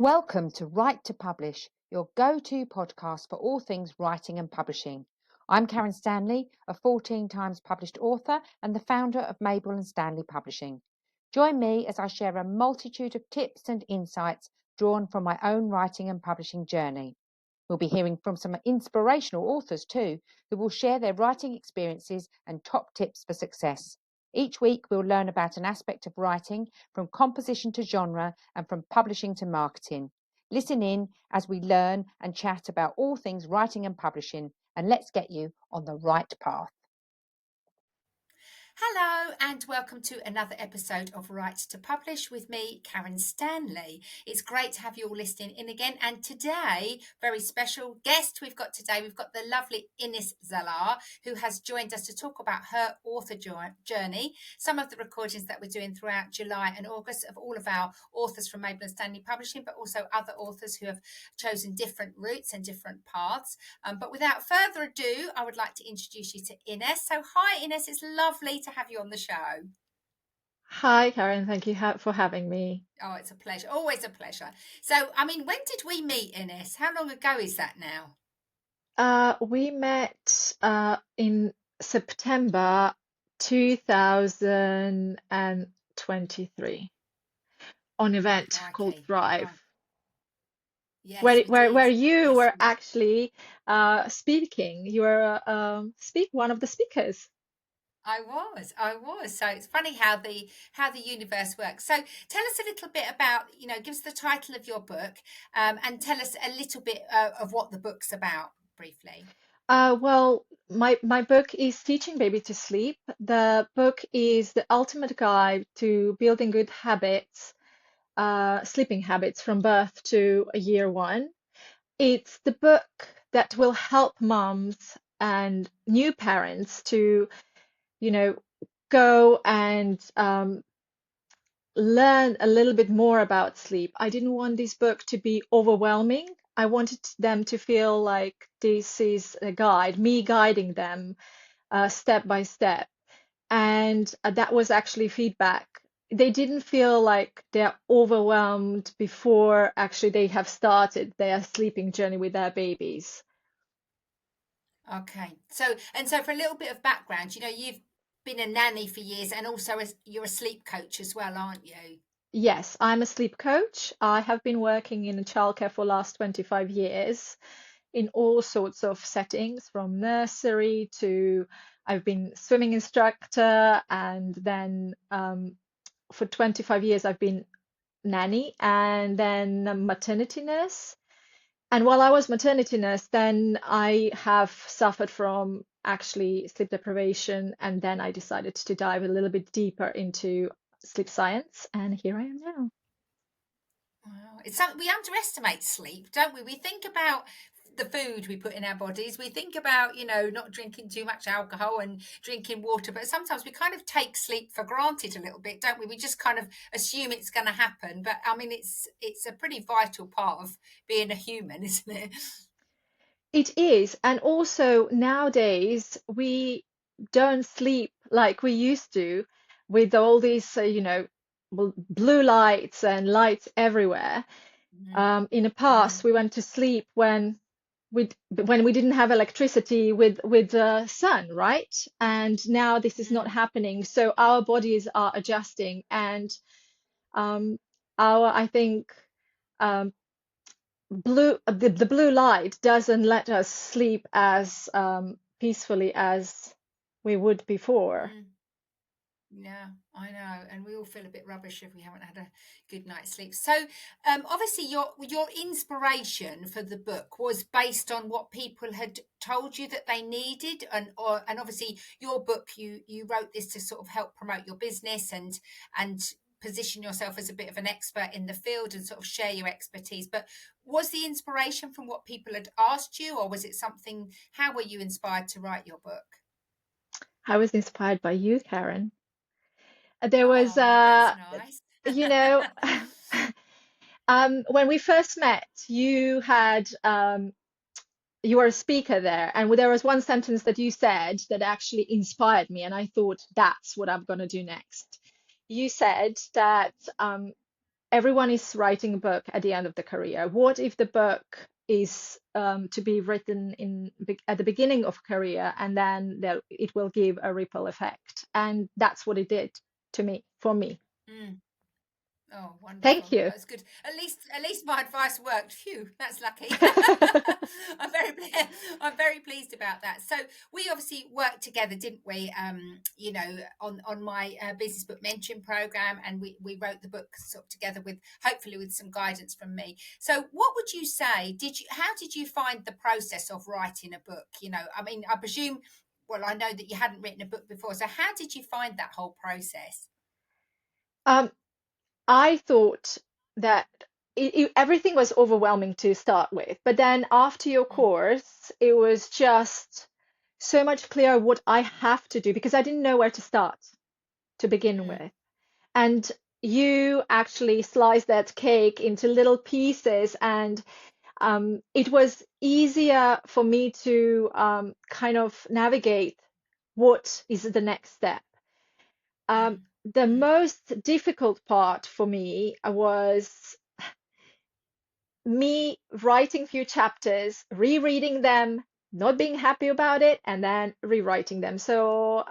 Welcome to Write to Publish, your go-to podcast for all things writing and publishing. I'm Karen Stanley, a 14 times published author and the founder of Mabel and Stanley Publishing. Join me as I share a multitude of tips and insights drawn from my own writing and publishing journey. We'll be hearing from some inspirational authors too, who will share their writing experiences and top tips for success. Each week, we'll learn about an aspect of writing, from composition to genre and from publishing to marketing. Listen in as we learn and chat about all things writing and publishing, and let's get you on the right path. Hello and welcome to another episode of Write to Publish with me, Karen Stanley. It's great to have you all listening in again. And today, very special guest we've got the lovely Ines Zdelar, who has joined us to talk about her author journey, some of the recordings that we're doing throughout July and August of all of our authors from Mabel and Stanley Publishing, but also other authors who have chosen different routes and different paths. But without further ado, I would like to introduce you to Ines. So hi Ines, it's lovely to have you on the show. Hi, Karen. Thank you for having me. Oh, it's a pleasure. Always a pleasure. So, when did we meet, Ines? How long ago is that now? We met in September 2023 on an event called Thrive. Right. Yes, where you were actually speaking. You were one of the speakers. I was. So it's funny how the universe works. So tell us a little bit about, give us the title of your book, and tell us a little bit of what the book's about briefly. Well, my book is Teaching Baby to Sleep. The book is the ultimate guide to building good habits, sleeping habits from birth to year one. It's the book that will help moms and new parents to go and learn a little bit more about sleep. I didn't want this book to be overwhelming. I wanted them to feel like this is a guide, me guiding them step by step. And that was actually feedback. They didn't feel like they're overwhelmed before actually they have started their sleeping journey with their babies. Okay. So for a little bit of background, you've been a nanny for years and also you're a sleep coach as well, aren't you? Yes, I'm a sleep coach. I have been working in childcare for the last 25 years in all sorts of settings, from nursery to I've been swimming instructor, and then for 25 years I've been nanny and then maternity nurse. And while I was maternity nurse, then I have suffered from actually sleep deprivation, and then I decided to dive a little bit deeper into sleep science, and here I am now. Wow. It's something we underestimate sleep, don't we? We think about the food we put in our bodies. We think about, not drinking too much alcohol and drinking water, but sometimes we kind of take sleep for granted a little bit, don't we? We just kind of assume it's going to happen. But it's a pretty vital part of being a human, isn't it? It is. And also nowadays, we don't sleep like we used to with all these, blue lights and lights everywhere. In the past, we went to sleep when we didn't have electricity with the sun, right? And now this is not happening. So our bodies are adjusting, and I think the blue light doesn't let us sleep as peacefully as we would before. Yeah, I know, and we all feel a bit rubbish if we haven't had a good night's sleep. So, obviously, your inspiration for the book was based on what people had told you that they needed, and obviously your book, you wrote this to sort of help promote your business and position yourself as a bit of an expert in the field and sort of share your expertise. But was the inspiration from what people had asked you, or was it something? How were you inspired to write your book? I was inspired by you, Karen. There was, that's nice. When we first met, you were a speaker there, and there was one sentence that you said that actually inspired me, and I thought that's what I'm going to do next. You said that everyone is writing a book at the end of the career. What if the book is to be written at the beginning of career, and then it will give a ripple effect? And that's what it did for me. Mm. Oh, Thank wonderful. you. That's good. At least my advice worked. Phew, that's lucky. I'm very pleased about that. So we obviously worked together, didn't we? On my business book mentoring program, and we wrote the book sort of together with hopefully with some guidance from me. So what would you say? How did you find the process of writing a book? I mean, I presume. Well, I know that you hadn't written a book before. So how did you find that whole process? Um, I thought that everything was overwhelming to start with, but then after your Mm, course, it was just so much clearer what I have to do, because I didn't know where to start to begin mm, with. And you actually sliced that cake into little pieces, and it was easier for me to kind of navigate what is the next step. mm, The mm, most difficult part for me was me writing few chapters, rereading them, not being happy about it, and then rewriting them. So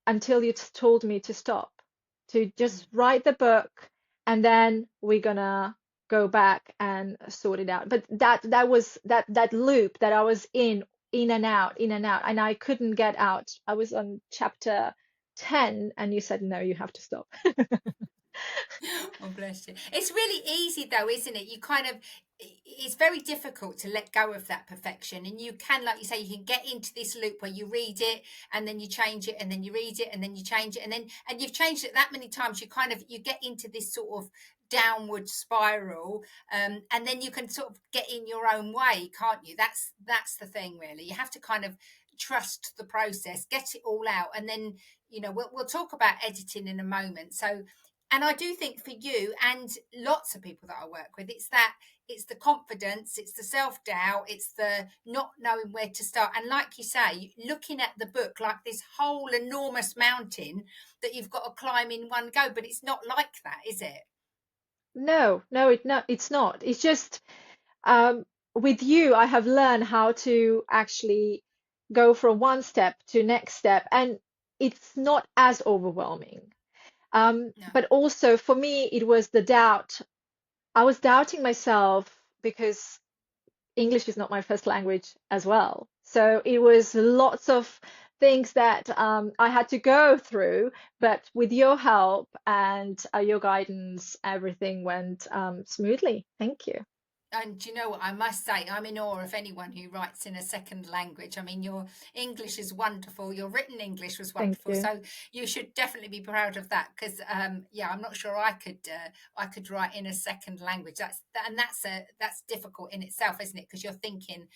until you told me to stop, to mm. just write the book, and then we're gonna go back and sort it out. But that was that loop that I was in and out, in and out, and I couldn't get out. I was on chapter 10, and you said, no, you have to stop. Oh, bless you. It's really easy though, isn't it? It's very difficult to let go of that perfection. And you can, like you say, you can get into this loop where you read it and then you change it and then you read it and then you change it. And you've changed it that many times, you get into this sort of downward spiral. And then you can sort of get in your own way, can't you? That's the thing, really. You have to kind of trust the process, get it all out. And then, we'll talk about editing in a moment. So, and I do think for you and lots of people that I work with, it's the confidence, it's the self-doubt, it's the not knowing where to start. And like you say, looking at the book like this whole enormous mountain that you've got to climb in one go, but it's not like that, is it? No, it's not. It's just um, with you, I have learned how to actually go from one step to next step, and it's not as overwhelming. No. But also for me, it was the doubt. I was doubting myself because English is not my first language as well. So it was lots of things that I had to go through, but with your help and your guidance, everything went smoothly. Thank you. And do you know what I must say? I'm in awe of anyone who writes in a second language. I mean, your English is wonderful. Your written English was Thank wonderful. you. So you should definitely be proud of that. Because yeah, I'm not sure I could write in a second language. That's difficult in itself, isn't it? Because you're thinking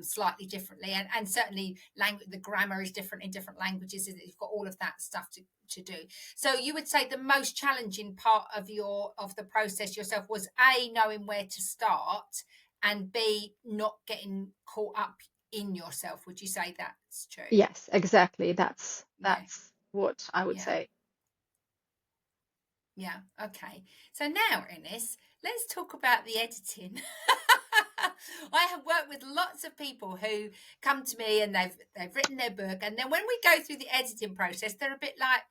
slightly differently, and certainly language, the grammar is different in different languages. Isn't it? You've got all of that stuff to do. So you would say the most challenging part of the process yourself was A, knowing where to start, and B, not getting caught up in yourself. Would you say that's true? Yes, exactly. That's Yeah, that's what I would yeah, say. yeah. Okay. So now, Ines, let's talk about the editing. I have worked with lots of people who come to me and they've written their book, and then when we go through the editing process, they're a bit like,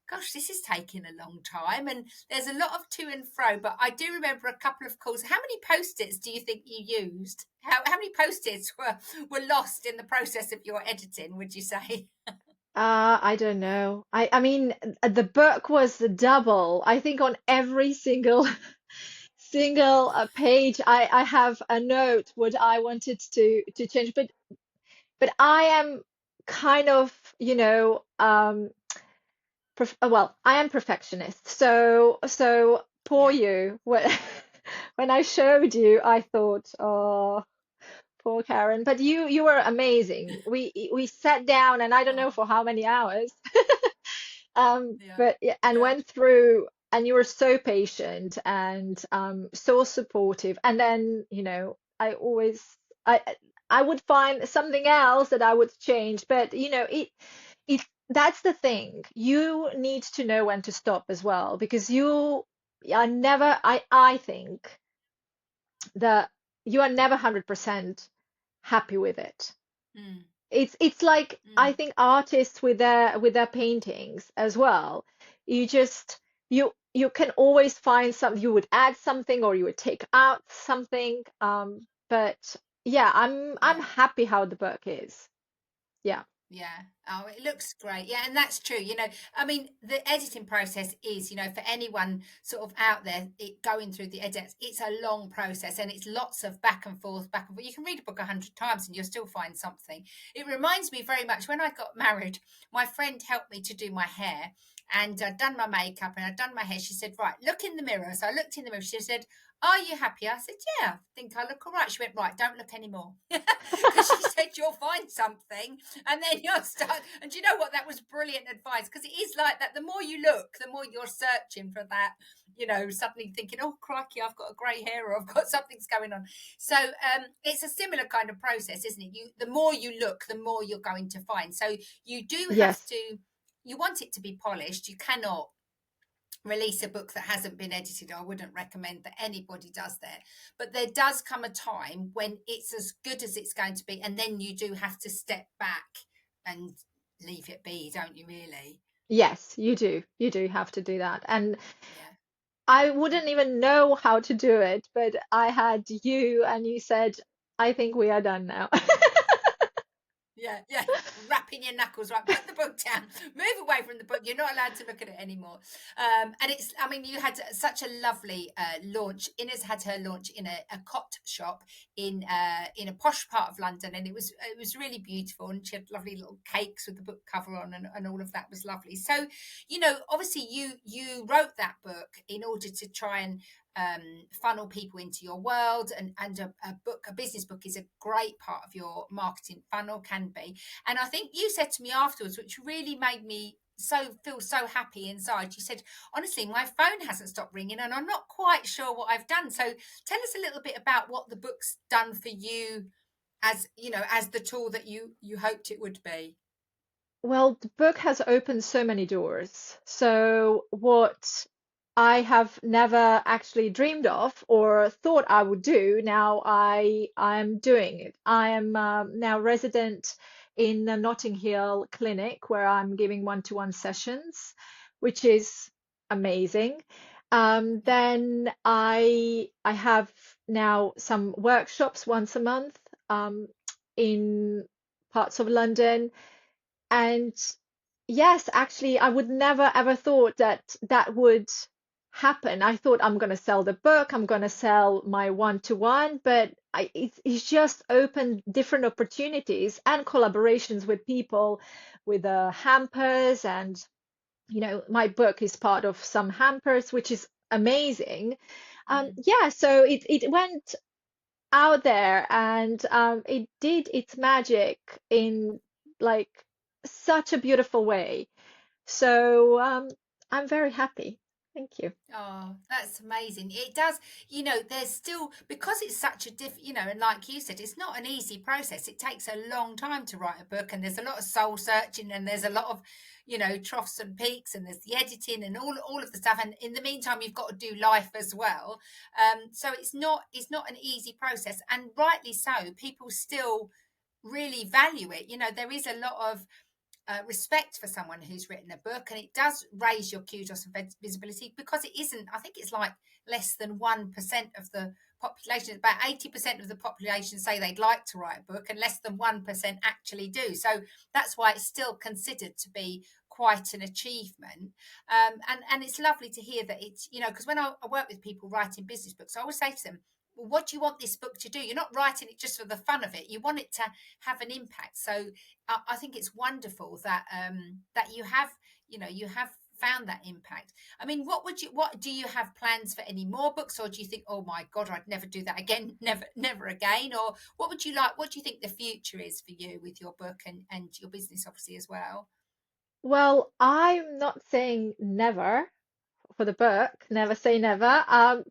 "Gosh, this is taking a long time," and there's a lot of to and fro. But I do remember a couple of calls. How many post-its do you think you used? How many post-its were lost in the process of your editing? Would you say? I don't know. I mean, the book was double. I think on every single single page, I have a note what I wanted to change. But I am kind of, well, I am perfectionist. So poor Yeah. you. When when I showed you, I thought, oh, poor Karen. But you were amazing. We sat down, and I don't know Oh, for how many hours. yeah. But yeah, and Good. went through, and you were so patient and so supportive. And then, I I would find something else that I would change, but it that's the thing. You need to know when to stop as well, because I think that you are never 100% happy with it. Mm, It's like, I mm, think artists with their paintings as well. You just you can always find some, you would add something or you would take out something. But yeah, I'm yeah. happy how the book is. Yeah. Yeah. Oh, it looks great. Yeah, and that's true. I mean, the editing process is, for anyone sort of out there, going through the edits, it's a long process and it's lots of back and forth, back and forth. You can read a book 100 times and you'll still find something. It reminds me very much when I got married, my friend helped me to do my hair and I'd done my makeup and I'd done my hair. She said, right, look in the mirror. So I looked in the mirror. She said, are you happy? I said, yeah, I think I look all right. She went, right, don't look anymore. Because she said, you'll find something and then you'll start. And do you know what? That was brilliant advice because it is like that. The more you look, the more you're searching for that, suddenly thinking, oh, crikey, I've got a grey hair or I've got something's going on. So it's a similar kind of process, isn't it? The more you look, the more you're going to find. So you do have Yes. to, you want it to be polished. You cannot release a book that hasn't been edited. I wouldn't recommend that anybody does that. But there does come a time when it's as good as it's going to be, and then you do have to step back and leave it be, don't you really? Yes, you do. You do have to do that. And Yeah. I wouldn't even know how to do it, but I had you and you said, I think we are done now. Yeah, yeah. Rapping your knuckles, right? Put the book down. Move away from the book. You're not allowed to look at it anymore. And I mean, you had such a lovely launch. Ines had her launch in a cot shop in a posh part of London, and it was really beautiful. And she had lovely little cakes with the book cover on, and all of that was lovely. So, obviously, you wrote that book in order to try and funnel people into your world, and a business book is a great part of your marketing funnel, can be. And I think you said to me afterwards, which really made me feel so happy inside. You said, honestly, my phone hasn't stopped ringing and I'm not quite sure what I've done. So tell us a little bit about what the book's done for you, as the tool that you hoped it would be. Well, the book has opened so many doors. So, what I have never actually dreamed of or thought I would do, now I'm doing it. I am now resident in the Notting Hill clinic where I'm giving one-to-one sessions, which is amazing. Yeah. Then I have now some workshops once a month in parts of London. And yes, actually, I would never ever thought that that would happen. I thought I'm going to sell the book, I'm going to sell my one-to-one, but it's just opened different opportunities and collaborations with people with hampers. And, my book is part of some hampers, which is amazing. Mm. Yeah, so it went out there and it did its magic in like such a beautiful way. So I'm very happy. Thank you. Oh, that's amazing. It does, there's still, because it's such a and like you said, it's not an easy process. It takes a long time to write a book, and there's a lot of soul searching, and there's a lot of, troughs and peaks, and there's the editing and all of the stuff. And in the meantime, you've got to do life as well. So it's not an easy process, and rightly so. People still really value it. There is a lot of respect for someone who's written a book, and it does raise your kudos and visibility, because it isn't, I think it's like less than 1% of the population. About 80% of the population say they'd like to write a book, and less than 1% actually do. So that's why it's still considered to be quite an achievement. And it's lovely to hear that it's, because when I work with people writing business books, I always say to them, well, what do you want this book to do? You're not writing it just for the fun of it. You want it to have an impact. So I think it's wonderful that you have found that impact. I mean, what do you have plans for any more books, or do you think, oh my God, I'd never do that again, never again? Or what would you like? What do you think the future is for you with your book and your business, obviously, as well? Well, I'm not saying never for the book, never say never.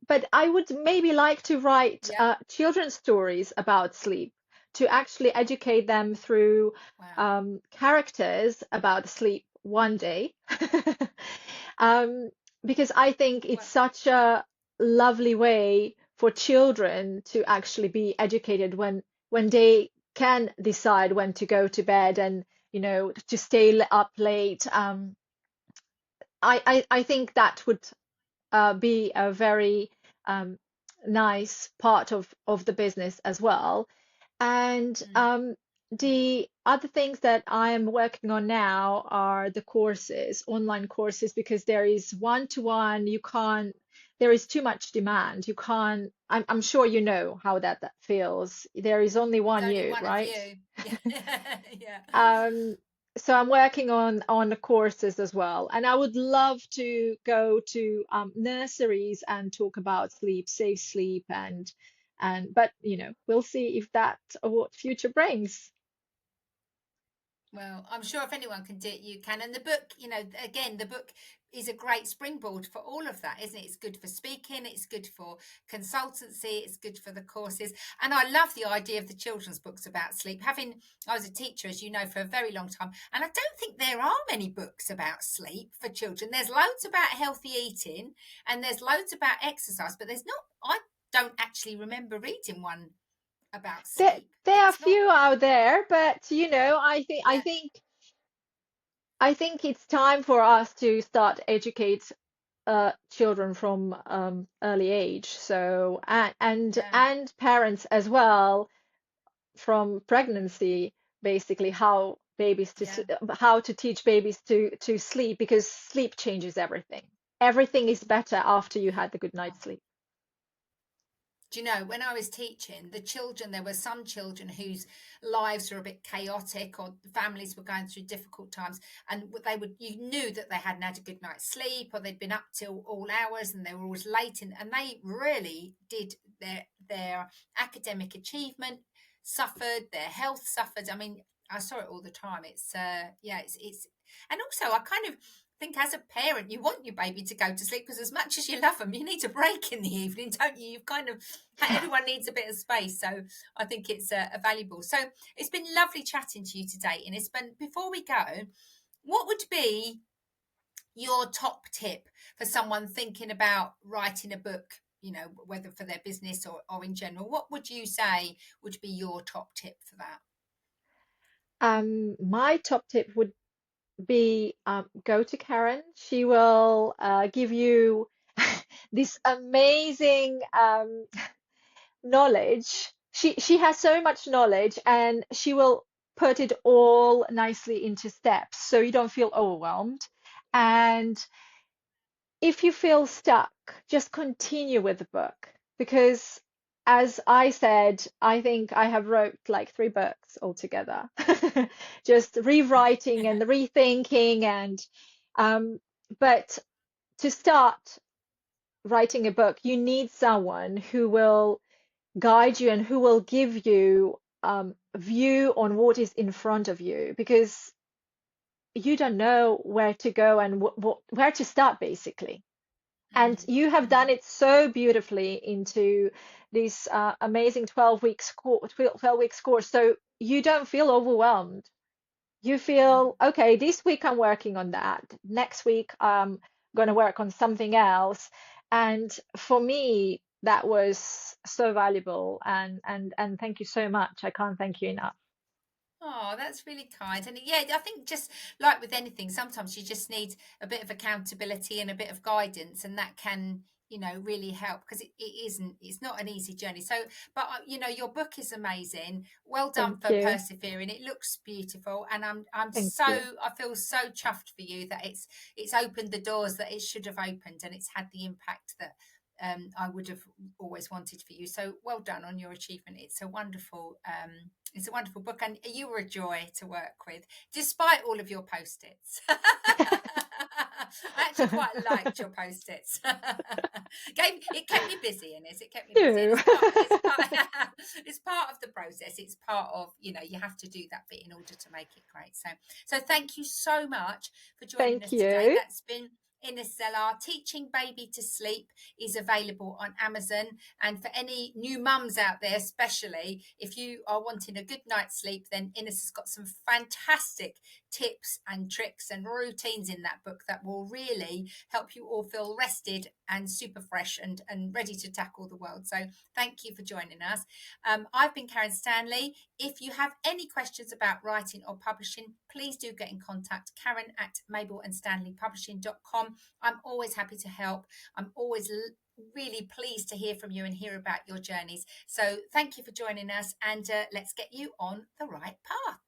But I would maybe like to write Yeah. children's stories about sleep to actually educate them through Wow. characters about sleep one day. Um, because I think it's Well, such a lovely way for children to actually be educated when they can decide when to go to bed and to stay up late. I think that would be a very um, nice part of the business as well. And mm, the other things that I am working on now are the courses, online courses, because there is one-to-one, you can't, there is too much demand. You can't, I'm sure you know how that feels. There is only there's one only you, one of right? you. Yeah. Yeah. Um, so I'm working on the courses as well, and I would love to go to nurseries and talk about sleep, safe sleep, and but we'll see if that what future brings. Well, I'm sure if anyone can do it, you can. And the book, again, the book is a great springboard for all of that, isn't it? It's good for speaking, it's good for consultancy, it's good for the courses. And I love the idea of the children's books about sleep. I was a teacher, as you know, for a very long time, and I don't think there are many books about sleep for children. There's loads about healthy eating and there's loads about exercise, but I don't actually remember reading one about There sleep. there are It's not, few out there, but I think I yeah, think I think it's time for us to start educate children from early age. So yeah, and parents as well from pregnancy, basically yeah. how to teach babies to sleep, because sleep changes everything. Everything is better after you had the good night's sleep. Do you know, when I was teaching, there were some children whose lives were a bit chaotic or families were going through difficult times, and you knew that they hadn't had a good night's sleep or they'd been up till all hours and they were always late, and they really did their academic achievement suffered, their health suffered. I mean, I saw it all the time. Yeah, it's, and also I kind of think as a parent, you want your baby to go to sleep because as much as you love them, you need a break in the evening, don't you? You've kind of everyone needs a bit of space, so I think it's a valuable. So it's been lovely chatting to you today, and it's been before we go, what would be your top tip for someone thinking about writing a book? Whether for their business or in general, what would you say would be your top tip for that? My top tip would be go to Karen. She will give you this amazing knowledge. She has so much knowledge, and she will put it all nicely into steps so you don't feel overwhelmed. And if you feel stuck, just continue with the book, because as I said, I think I have wrote like 3 books altogether. Just rewriting and rethinking and um, but to start writing a book, you need someone who will guide you and who will give you view on what is in front of you, because you don't know where to go and where to start, basically. And Mm, you have done mm, it so beautifully into this amazing 12 weeks course. So you don't feel overwhelmed. You no. feel, okay, this week I'm working on that. Next week I'm going to work on something else. And for me, that was so valuable. And thank you so much. I can't thank you enough. Oh, that's really kind. And yeah, I think just like with anything, sometimes you just need a bit of accountability and a bit of guidance, and that can, really help because it's not an easy journey. So, but your book is amazing. Well done Thank for you. persevering. It looks beautiful, and Thank you. I feel so chuffed for you that it's opened the doors that it should have opened, and it's had the impact that I would have always wanted for you. So well done on your achievement. It's a wonderful book, and you were a joy to work with, despite all of your post-its. I actually quite liked your post-its. It kept me busy, Ines. It kept me busy, and You. it's part of the process. It's part of you have to do that bit in order to make it great. So thank you so much for joining Thank us today. you. That's been Ines Zdelar, Teaching Baby to Sleep, is available on Amazon. And for any new mums out there, especially if you are wanting a good night's sleep, then Ines has got some fantastic tips and tricks and routines in that book that will really help you all feel rested and super fresh and ready to tackle the world. So thank you for joining us. I've been Karen Stanley. If you have any questions about writing or publishing, please do get in contact, karen@mabelandstanleypublishing.com. I'm always happy to help. I'm always really pleased to hear from you and hear about your journeys. So thank you for joining us, and let's get you on the right path.